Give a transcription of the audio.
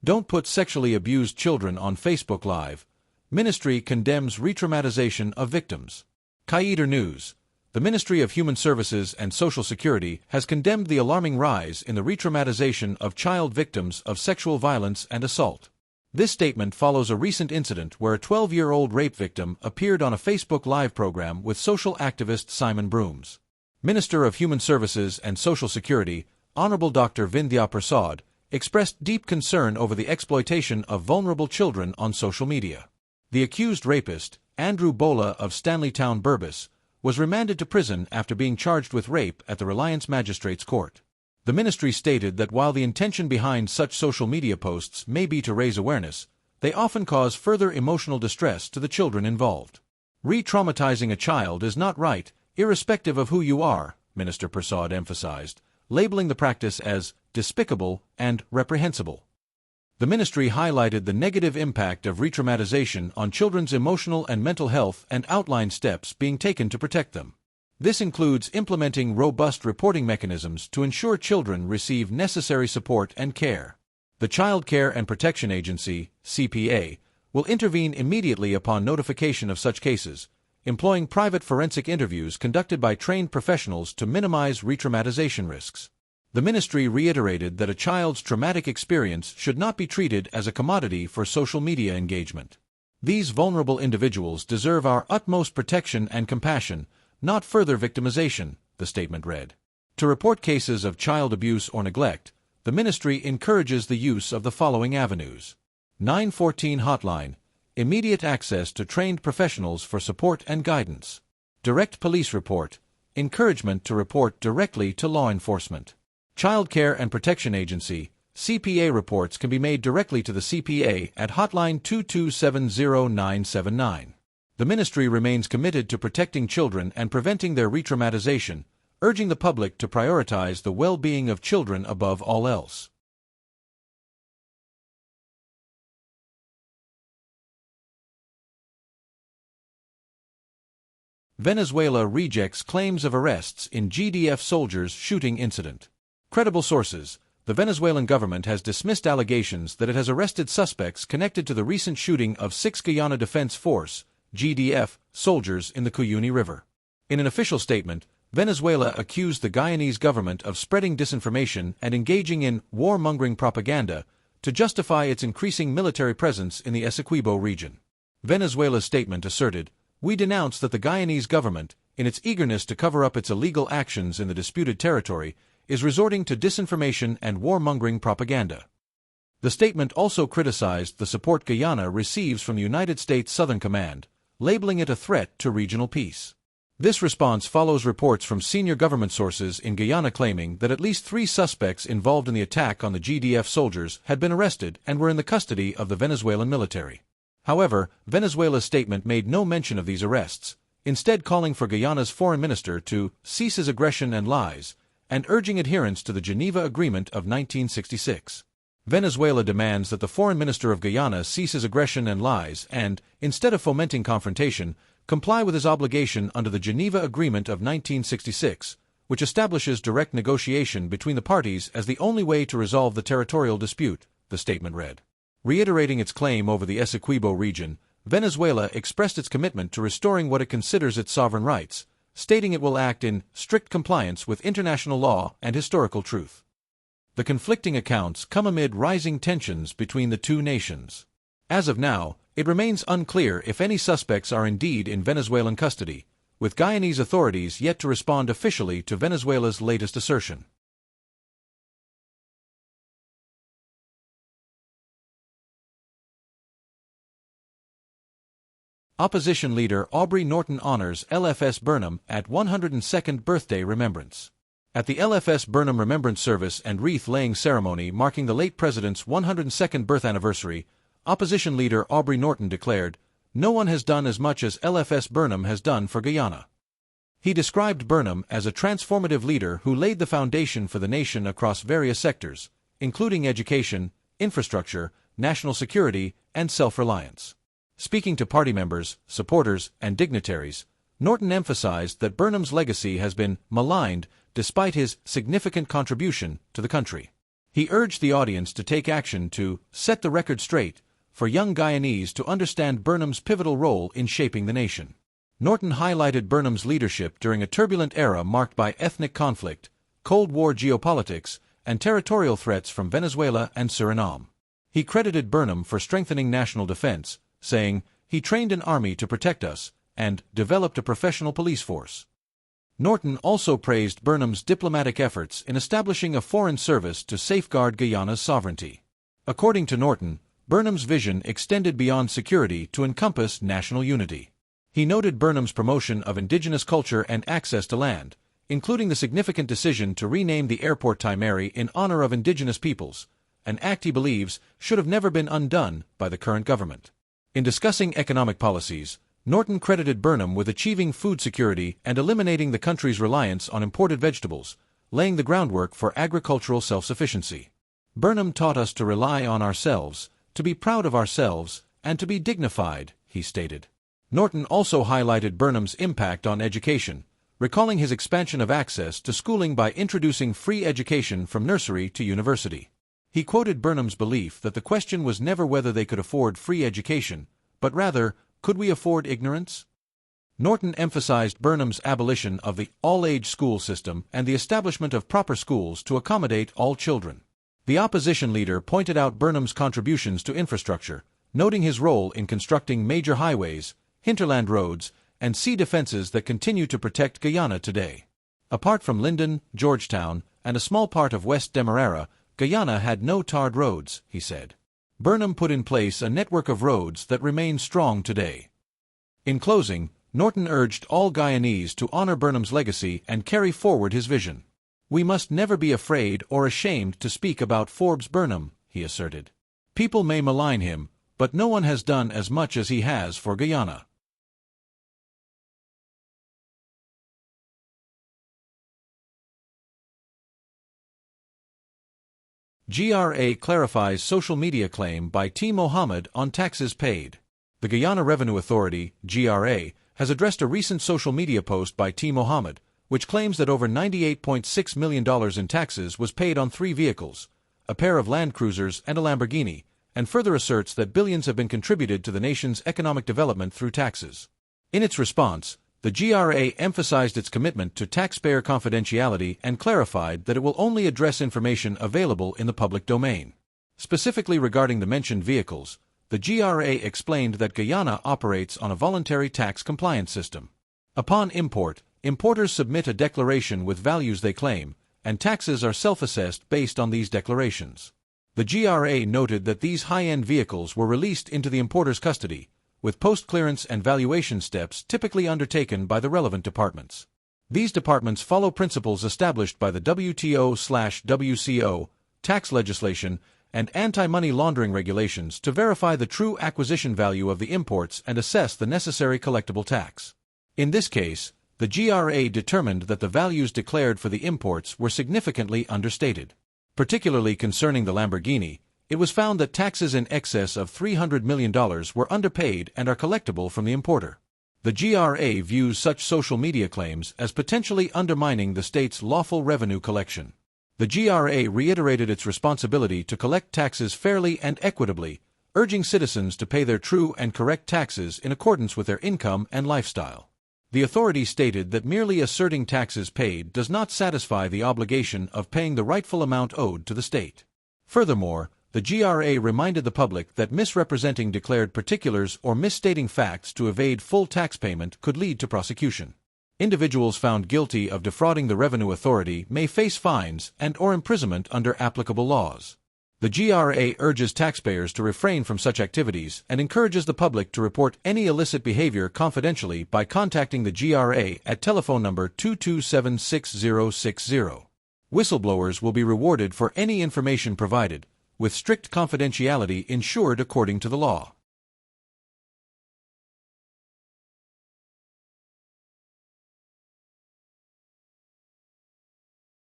Don't put sexually abused children on Facebook Live. Ministry condemns re-traumatization of victims. Qaeda News. The Ministry of Human Services and Social Security has condemned the alarming rise in the re-traumatization of child victims of sexual violence and assault. This statement follows a recent incident where a 12-year-old rape victim appeared on a Facebook Live program with social activist Simon Brooms. Minister of Human Services and Social Security, Honorable Dr. Vindhya Prasad, expressed deep concern over the exploitation of vulnerable children on social media. The accused rapist, Andrew Bola of Stanleytown, Burbis, was remanded to prison after being charged with rape at the Reliance Magistrates Court. The ministry stated that while the intention behind such social media posts may be to raise awareness, they often cause further emotional distress to the children involved. Re-traumatizing a child is not right, irrespective of who you are, Minister Prasad emphasized, labeling the practice as despicable and reprehensible. The ministry highlighted the negative impact of re-traumatization on children's emotional and mental health and outlined steps being taken to protect them. This includes implementing robust reporting mechanisms to ensure children receive necessary support and care. The Child Care and Protection Agency, CPA, will intervene immediately upon notification of such cases, employing private forensic interviews conducted by trained professionals to minimize re-traumatization risks. The ministry reiterated that a child's traumatic experience should not be treated as a commodity for social media engagement. These vulnerable individuals deserve our utmost protection and compassion, not further victimization, the statement read. To report cases of child abuse or neglect, the ministry encourages the use of the following avenues. 914 Hotline. Immediate access to trained professionals for support and guidance. Direct police report. Encouragement to report directly to law enforcement. Child Care and Protection Agency, CPA reports can be made directly to the CPA at hotline 2270979. The ministry remains committed to protecting children and preventing their re-traumatization, urging the public to prioritize the well-being of children above all else. Venezuela rejects claims of arrests in GDF soldiers' shooting incident. Credible sources. The Venezuelan government has dismissed allegations that it has arrested suspects connected to the recent shooting of 6 Guyana Defense Force, GDF, soldiers in the Cuyuni River. In an official statement, Venezuela accused the Guyanese government of spreading disinformation and engaging in warmongering propaganda to justify its increasing military presence in the Essequibo region. Venezuela's statement asserted, "We denounce that the Guyanese government, in its eagerness to cover up its illegal actions in the disputed territory, is resorting to disinformation and warmongering propaganda." The statement also criticized the support Guyana receives from the United States Southern Command, labeling it a threat to regional peace. This response follows reports from senior government sources in Guyana claiming that at least 3 suspects involved in the attack on the GDF soldiers had been arrested and were in the custody of the Venezuelan military. However, Venezuela's statement made no mention of these arrests, instead calling for Guyana's foreign minister to cease his aggression and lies, and urging adherence to the Geneva Agreement of 1966. Venezuela demands that the foreign minister of Guyana cease his aggression and lies and, instead of fomenting confrontation, comply with his obligation under the Geneva Agreement of 1966, which establishes direct negotiation between the parties as the only way to resolve the territorial dispute, the statement read. Reiterating its claim over the Essequibo region, Venezuela expressed its commitment to restoring what it considers its sovereign rights, stating it will act in strict compliance with international law and historical truth. The conflicting accounts come amid rising tensions between the two nations. As of now, it remains unclear if any suspects are indeed in Venezuelan custody, with Guyanese authorities yet to respond officially to Venezuela's latest assertion. Opposition leader Aubrey Norton honors LFS Burnham at 102nd birthday remembrance. At the LFS Burnham Remembrance Service and wreath-laying ceremony marking the late president's 102nd birth anniversary, opposition leader Aubrey Norton declared, "No one has done as much as LFS Burnham has done for Guyana." He described Burnham as a transformative leader who laid the foundation for the nation across various sectors, including education, infrastructure, national security, and self-reliance. Speaking to party members, supporters, and dignitaries, Norton emphasized that Burnham's legacy has been maligned despite his significant contribution to the country. He urged the audience to take action to set the record straight for young Guyanese to understand Burnham's pivotal role in shaping the nation. Norton highlighted Burnham's leadership during a turbulent era marked by ethnic conflict, Cold War geopolitics, and territorial threats from Venezuela and Suriname. He credited Burnham for strengthening national defense, saying, "He trained an army to protect us, and developed a professional police force." Norton also praised Burnham's diplomatic efforts in establishing a foreign service to safeguard Guyana's sovereignty. According to Norton, Burnham's vision extended beyond security to encompass national unity. He noted Burnham's promotion of indigenous culture and access to land, including the significant decision to rename the airport Timeri in honor of indigenous peoples, an act he believes should have never been undone by the current government. In discussing economic policies, Norton credited Burnham with achieving food security and eliminating the country's reliance on imported vegetables, laying the groundwork for agricultural self-sufficiency. "Burnham taught us to rely on ourselves, to be proud of ourselves, and to be dignified," he stated. Norton also highlighted Burnham's impact on education, recalling his expansion of access to schooling by introducing free education from nursery to university. He quoted Burnham's belief that the question was never whether they could afford free education, but rather, could we afford ignorance? Norton emphasized Burnham's abolition of the all-age school system and the establishment of proper schools to accommodate all children. The opposition leader pointed out Burnham's contributions to infrastructure, noting his role in constructing major highways, hinterland roads, and sea defenses that continue to protect Guyana today. Apart from Linden, Georgetown, and a small part of West Demerara, Guyana had no tarred roads, he said. Burnham put in place a network of roads that remain strong today. In closing, Norton urged all Guyanese to honor Burnham's legacy and carry forward his vision. "We must never be afraid or ashamed to speak about Forbes Burnham," he asserted. "People may malign him, but no one has done as much as he has for Guyana." GRA clarifies social media claim by T. Mohammed on taxes paid. The Guyana Revenue Authority, GRA, has addressed a recent social media post by T. Mohammed, which claims that over $98.6 million in taxes was paid on 3 vehicles, a pair of Land Cruisers and a Lamborghini, and further asserts that billions have been contributed to the nation's economic development through taxes. In its response, the GRA emphasized its commitment to taxpayer confidentiality and clarified that it will only address information available in the public domain. Specifically regarding the mentioned vehicles, the GRA explained that Guyana operates on a voluntary tax compliance system. Upon import, importers submit a declaration with values they claim, and taxes are self-assessed based on these declarations. The GRA noted that these high-end vehicles were released into the importer's custody, with post-clearance and valuation steps typically undertaken by the relevant departments. These departments follow principles established by the WTO/WCO, tax legislation, and anti-money laundering regulations to verify the true acquisition value of the imports and assess the necessary collectible tax. In this case, the GRA determined that the values declared for the imports were significantly understated. Particularly concerning the Lamborghini, it was found that taxes in excess of $300 million were underpaid and are collectible from the importer. The GRA views such social media claims as potentially undermining the state's lawful revenue collection. The GRA reiterated its responsibility to collect taxes fairly and equitably, urging citizens to pay their true and correct taxes in accordance with their income and lifestyle. The authority stated that merely asserting taxes paid does not satisfy the obligation of paying the rightful amount owed to the state. Furthermore, the GRA reminded the public that misrepresenting declared particulars or misstating facts to evade full tax payment could lead to prosecution. Individuals found guilty of defrauding the Revenue Authority may face fines and/or imprisonment under applicable laws. The GRA urges taxpayers to refrain from such activities and encourages the public to report any illicit behavior confidentially by contacting the GRA at telephone number 227-6060. Whistleblowers will be rewarded for any information provided, with strict confidentiality ensured according to the law.